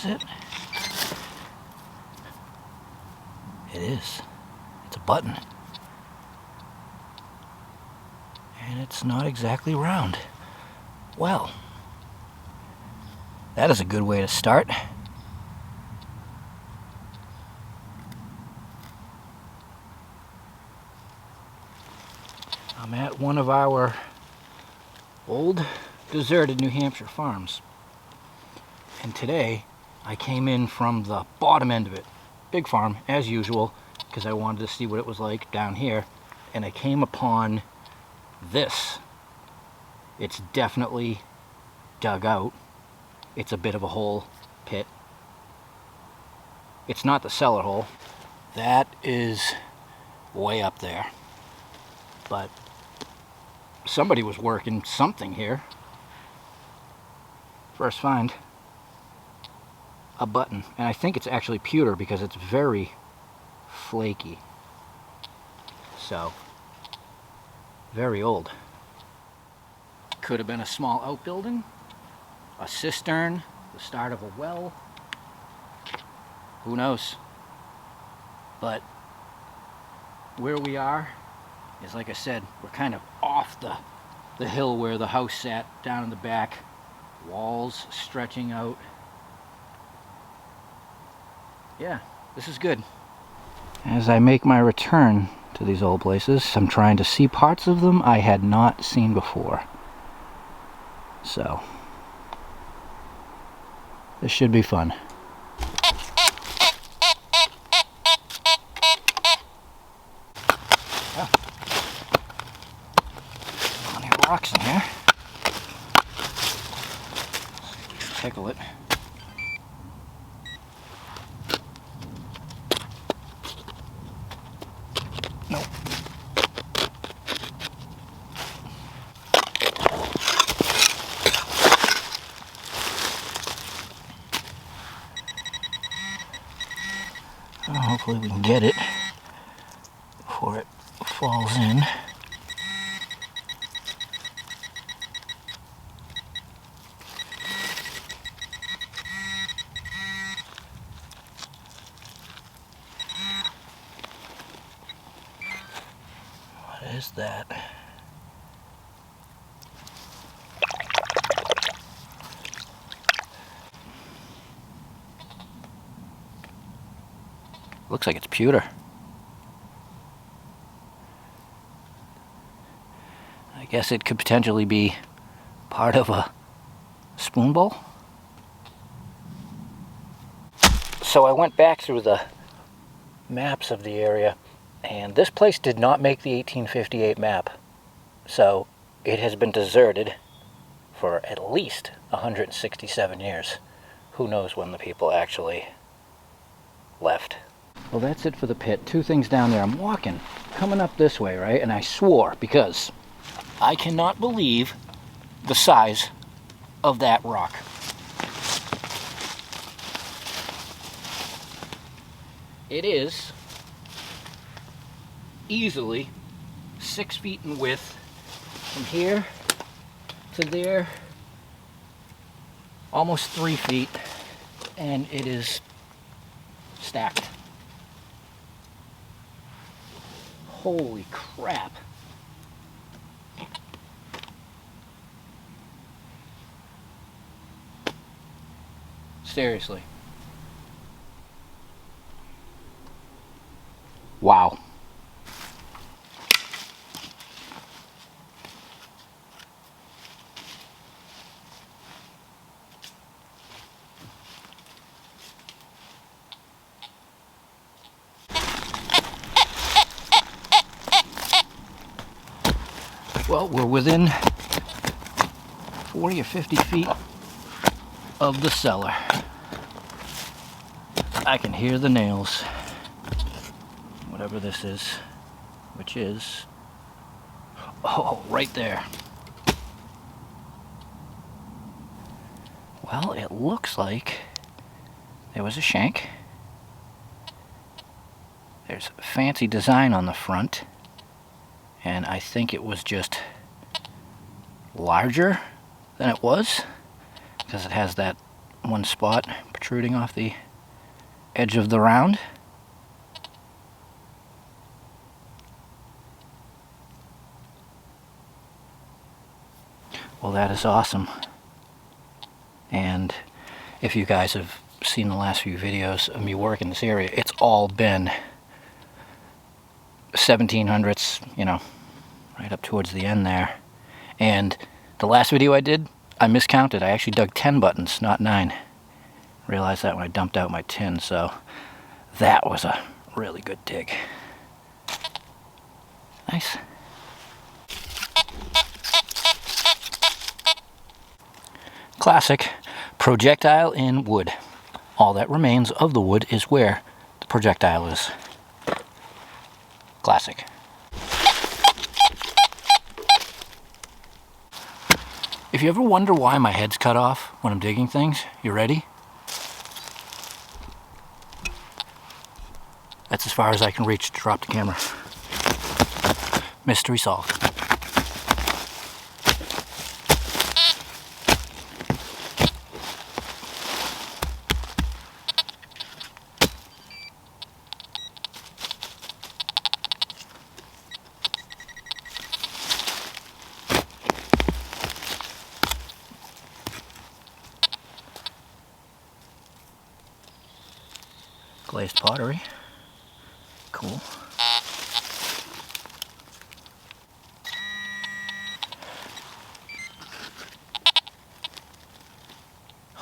Is it? It is. It's a button. And it's not exactly round. Well, that is a good way to start. I'm at one of our old deserted New Hampshire farms. And today I came in from the bottom end of it. Big farm, as usual, because I wanted to see what it was like down here. And I came upon this. It's definitely dug out. It's a bit of a hole pit. It's not the cellar hole. That is way up there. But somebody was working something here. First find, a button. And I think it's actually pewter because it's very flaky. So, very old. Could have been a small outbuilding, a cistern, the start of a well. Who knows? But where we are is, like I said, we're kind of off the hill where the house sat, down in the back. Walls stretching out. Yeah, this is good. As I make my return to these old places, I'm trying to see parts of them I had not seen before. So, this should be fun. Oh. Plenty of rocks in here. Tickle it. Nope. Oh, hopefully we can get it before it falls in. What is that? Looks like it's pewter. I guess it could potentially be part of a spoon bowl. So I went back through the maps of the area, and this place did not make the 1858 map. So it has been deserted for at least 167 years. Who knows when the people actually left. Well, that's it for the pit. Two things down there. I'm walking, coming up this way, right? And I swore, because I cannot believe the size of that rock. It is easily 6 feet in width from here to there, almost 3 feet, and it is stacked. Holy crap. Seriously. Wow. Well, we're within 40 or 50 feet of the cellar. I can hear the nails, whatever this is, which is, oh, right there. Well, it looks like there was a shank. There's fancy design on the front, and I think it was just larger than it was, because it has that one spot protruding off the edge of the round. Well, that is awesome. And if you guys have seen the last few videos of me work in this area, it's all been 1700s, you know, right up towards the end there. And the last video I did, I miscounted. I actually dug 10 buttons, not 9. Realized that when I dumped out my tin, so that was a really good dig. Nice. Classic projectile in wood. All that remains of the wood is where the projectile is. Classic. If you ever wonder why my head's cut off when I'm digging things, you ready? That's as far as I can reach to drop the camera. Mystery solved. Glazed pottery. Cool.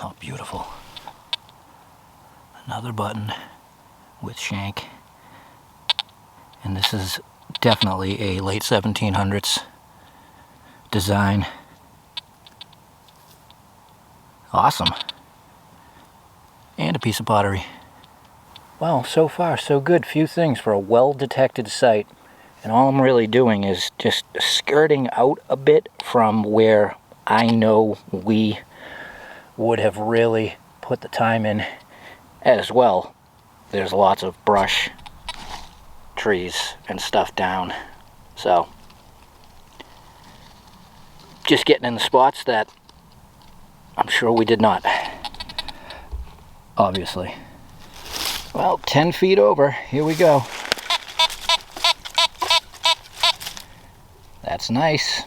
Oh, beautiful. Another button with shank. And this is definitely a late 1700s design. Awesome. And a piece of pottery. Well, so far so good. Few things for a well-detected site. And all I'm really doing is just skirting out a bit from where I know we would have really put the time in as well. There's lots of brush, trees, and stuff down. So, just getting in the spots that I'm sure we did not. Obviously. Well, 10 feet over. Here we go. That's nice.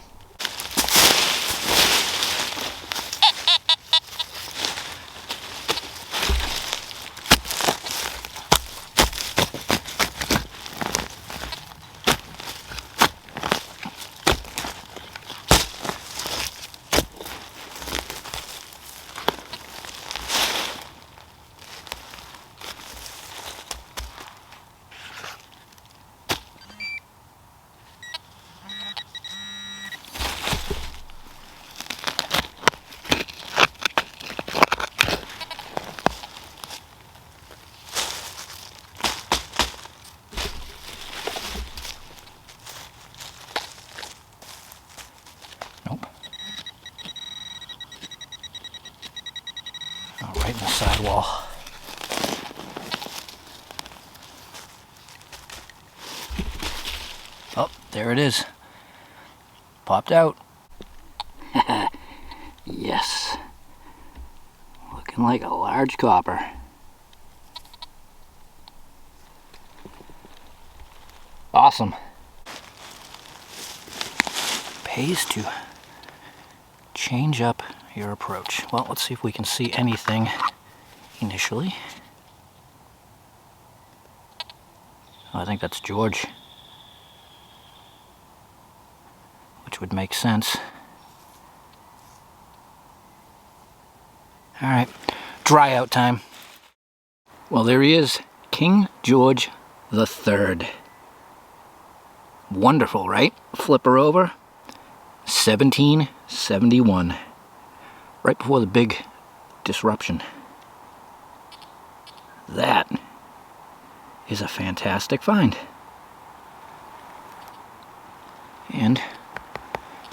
Right in the sidewall. Oh, there it is. Popped out. Yes. Looking like a large copper. Awesome. Pays to change up your approach. Well, let's see if we can see anything initially. Oh, I think that's George, which would make sense. All right, dry out time. Well, there he is, King George III. Wonderful, right? Flip her over. 1771. Right before the big disruption. That is a fantastic find. And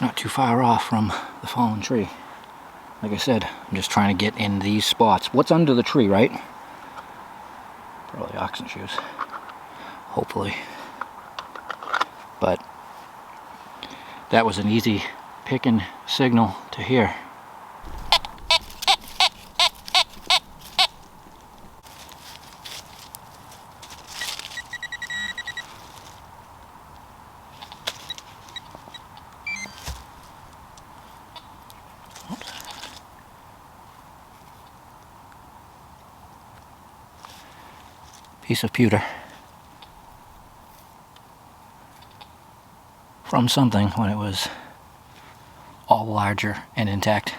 not too far off from the fallen tree. Like I said, I'm just trying to get in these spots. What's under the tree, right? Probably oxen shoes. Hopefully. But that was an easy picking signal to hear. piece of pewter from something when it was all larger and intact.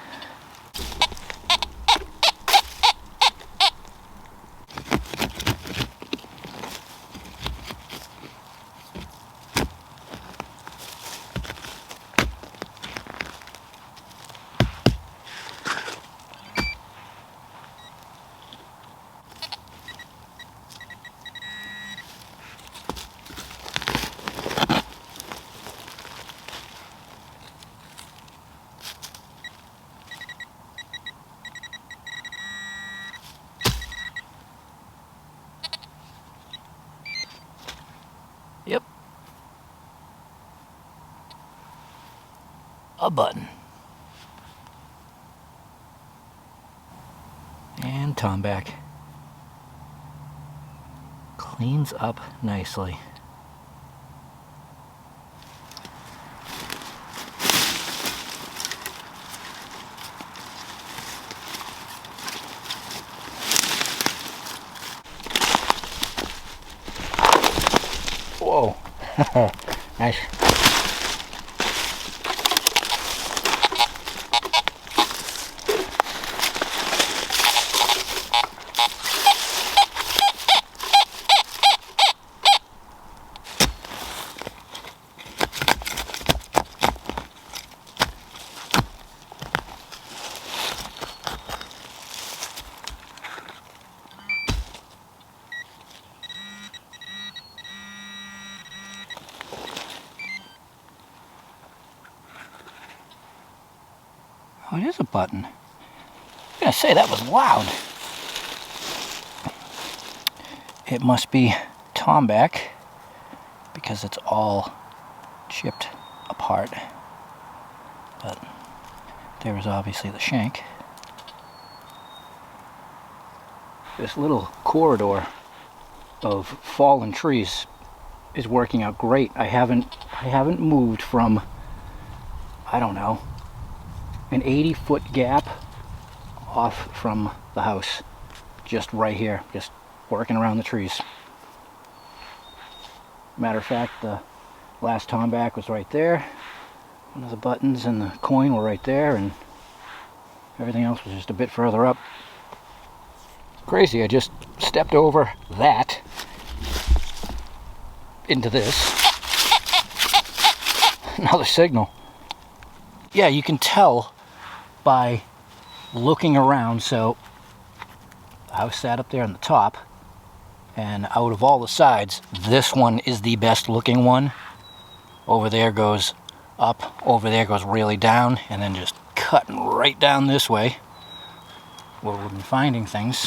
Yep. A button. And tomback. Cleans up nicely. Whoa. Nice. Oh, it is a button. I'm gonna say that was loud. It must be tomback because it's all chipped apart. But there is obviously the shank. This little corridor of fallen trees is working out great. I haven't moved from, I don't know, an 80-foot gap off from the house, just right here, just working around the trees. Matter of fact, the last tomback was right there. One of the buttons and the coin were right there, and everything else was just a bit further up. Crazy, I just stepped over that into this. Another signal. Yeah, you can tell by looking around. So the house sat up there on the top, and out of all the sides, this one is the best looking one. Over there goes up, over there goes really down, and then just cutting right down this way where we've been finding things.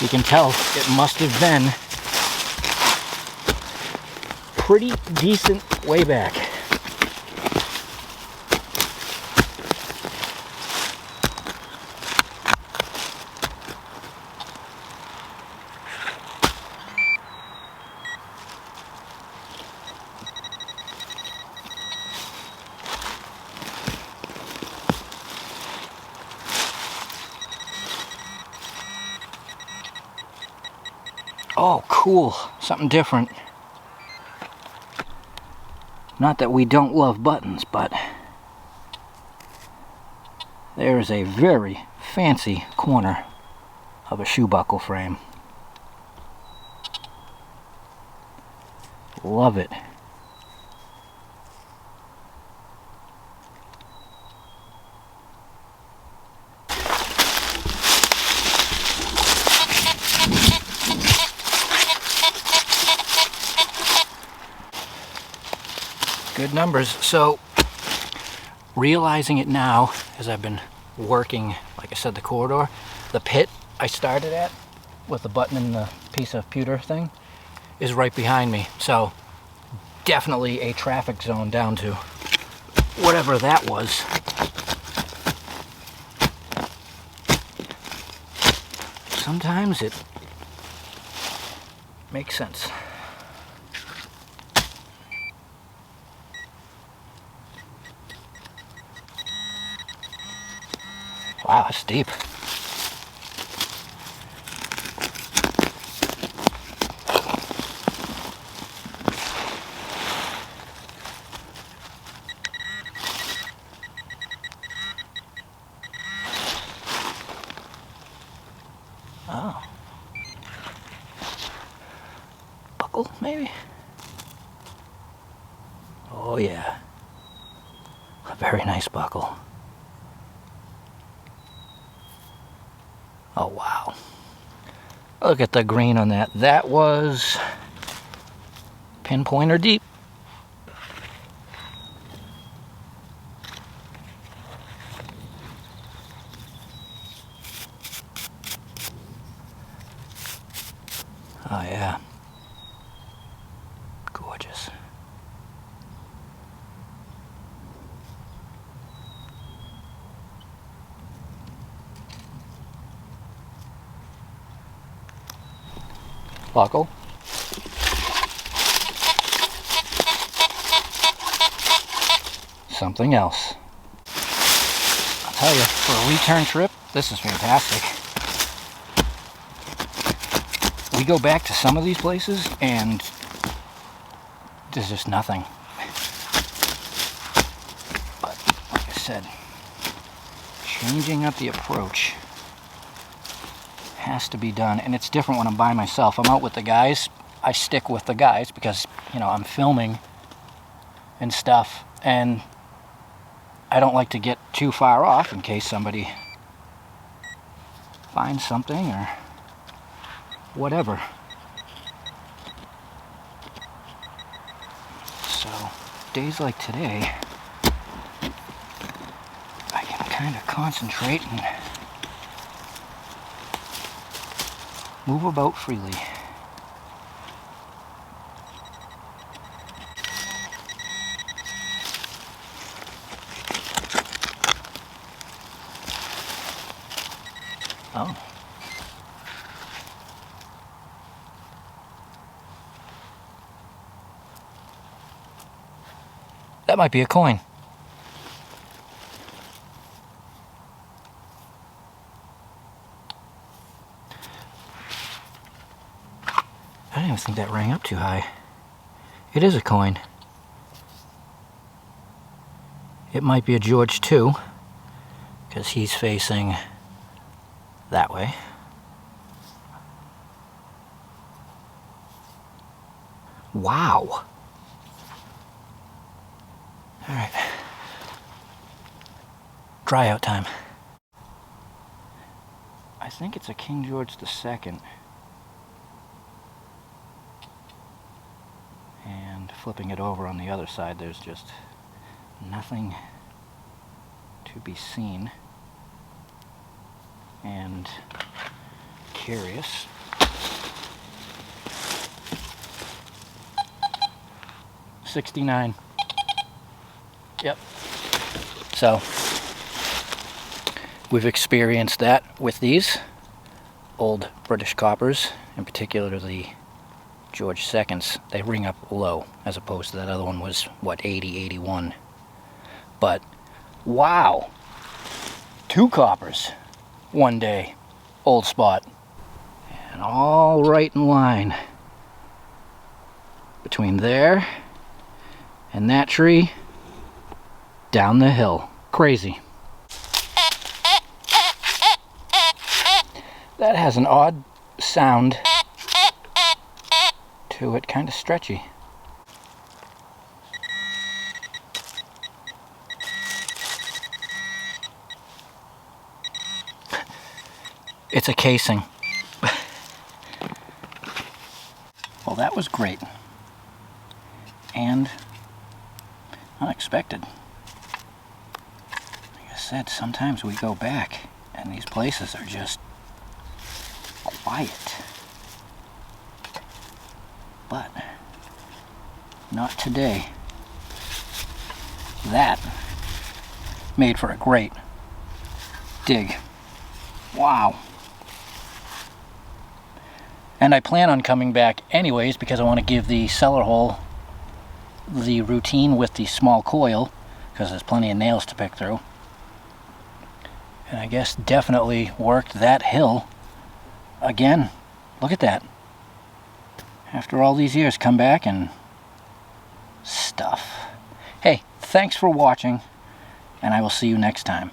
You can tell it must have been pretty decent way back. Oh, cool. Something different. Not that we don't love buttons, but there is a very fancy corner of a shoe buckle frame. Love it. Good numbers. So realizing it now as I've been working, like I said, the corridor, the pit I started at with the button and the piece of pewter thing is right behind me. So definitely a traffic zone down to whatever that was. Sometimes it makes sense. Wow, that's deep. maybe? Oh yeah. A very nice buckle. Oh wow. Look at the grain on that. That was pinpointer deep. Oh yeah. Gorgeous. Buckle. Something else. I'll tell you, for a return trip, this is fantastic. We go back to some of these places and there's just nothing. But like I said, changing up the approach has to be done, and it's different when I'm by myself. I'm out with the guys, I stick with the guys because, you know, I'm filming and stuff, and I don't like to get too far off in case somebody finds something or whatever. So days like today, I can kind of concentrate and move about freely. Oh. That might be a coin. I didn't even think that rang up too high. It is a coin. It might be a George II, because he's facing that way. Wow. All right. Dry out time. I think it's a King George II. And flipping it over on the other side, there's just nothing to be seen. And curious. $69. Yep. So we've experienced that with these old British coppers, in particular the George II's. They ring up low, as opposed to that other one was, what, 80, 81. But wow, 2 coppers one day, old spot, and all right in line between there and that tree down the hill. Crazy. That has an odd sound to it, kind of stretchy. It's a casing. Well, that was great. And unexpected. Like I said, sometimes we go back and these places are just quiet. But not today. That made for a great dig. Wow. And I plan on coming back anyways because I want to give the cellar hole the routine with the small coil, because there's plenty of nails to pick through. And I guess definitely worked that hill again. Look at that. After all these years, come back and stuff. Hey, thanks for watching, and I will see you next time.